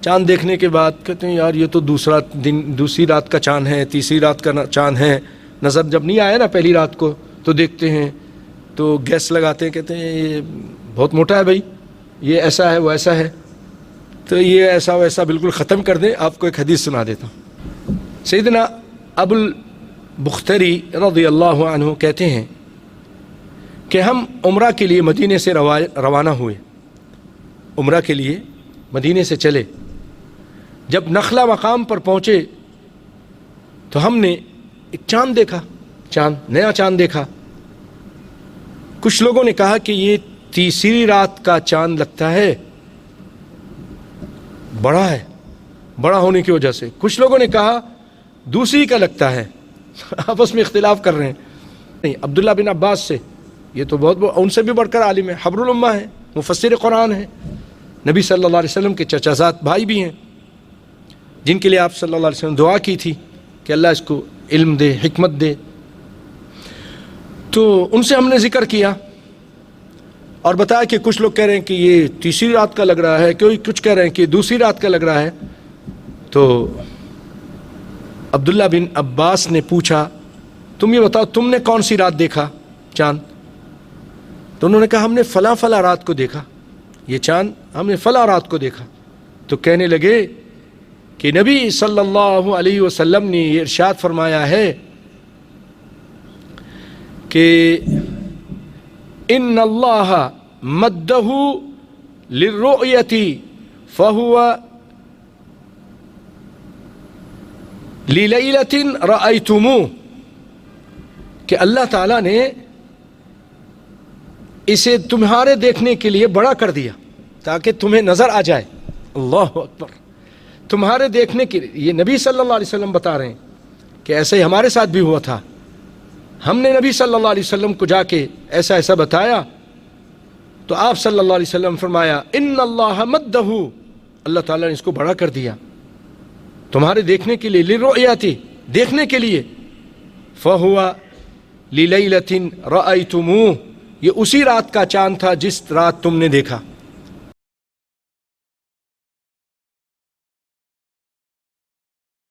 چاند دیکھنے کے بعد کہتے ہیں یار یہ تو دوسری رات کا چاند ہے، تیسری رات کا چاند ہے. نظر جب نہیں آیا نا پہلی رات کو تو دیکھتے ہیں تو گیس لگاتے ہیں، کہتے ہیں یہ بہت موٹا ہے بھائی، یہ ایسا ہے وہ ایسا ہے، تو یہ ایسا ویسا بالکل ختم کر دیں. آپ کو ایک حدیث سنا دیتا ہوں. سیدنا ابو البختری رضی اللہ عنہ کہتے ہیں کہ ہم عمرہ کے لیے مدینے سے روانہ ہوئے، عمرہ کے لیے مدینے سے چلے. جب نخلا مقام پر پہنچے تو ہم نے ایک چاند دیکھا، نیا چاند دیکھا. کچھ لوگوں نے کہا کہ یہ تیسری رات کا چاند لگتا ہے، بڑا ہے، بڑا ہونے کی وجہ سے. کچھ لوگوں نے کہا دوسری کا لگتا ہے. آپس میں اختلاف کر رہے ہیں. نہیں، عبداللہ بن عباس سے، یہ تو ان سے بھی بڑھ کر عالم ہے، حبر الامہ ہے، مفسر قرآن ہے، نبی صلی اللہ علیہ وسلم کے چچا زاد بھائی بھی ہیں، جن کے لیے آپ صلی اللہ علیہ وسلم دعا کی تھی کہ اللہ اس کو علم دے، حکمت دے. تو ان سے ہم نے ذکر کیا اور بتایا کہ کچھ لوگ کہہ رہے ہیں کہ یہ تیسری رات کا لگ رہا ہے، کچھ کہہ رہے ہیں کہ دوسری رات کا لگ رہا ہے. تو عبداللہ بن عباس نے پوچھا تم یہ بتاؤ تم نے کون سی رات دیکھا چاند؟ تو انہوں نے کہا ہم نے فلاں فلاں رات کو دیکھا، یہ چاند ہم نے فلاں رات کو دیکھا. تو کہنے لگے کہ نبی صلی اللہ علیہ وسلم نے یہ ارشاد فرمایا ہے کہ ان اللہ مدہ للرؤیت فہو للیلۃ رأیتموہ، کہ اللہ تعالیٰ نے اسے تمہارے دیکھنے کے لیے بڑا کر دیا تاکہ تمہیں نظر آ جائے. اللہ اکبر. تمہارے دیکھنے کے لیے، یہ نبی صلی اللہ علیہ وسلم بتا رہے ہیں کہ ایسے ہی ہمارے ساتھ بھی ہوا تھا. ہم نے نبی صلی اللہ علیہ وسلم کو جا کے ایسا ایسا بتایا تو آپ صلی اللہ علیہ وسلم فرمایا ان اللہ مدہ، اللہ تعالیٰ نے اس کو بڑا کر دیا تمہارے دیکھنے کے لیے، للرؤیاتی، دیکھنے کے لیے، فہو للیلۃ رأیتموہ، یہ اسی رات کا چاند تھا جس رات تم نے دیکھا.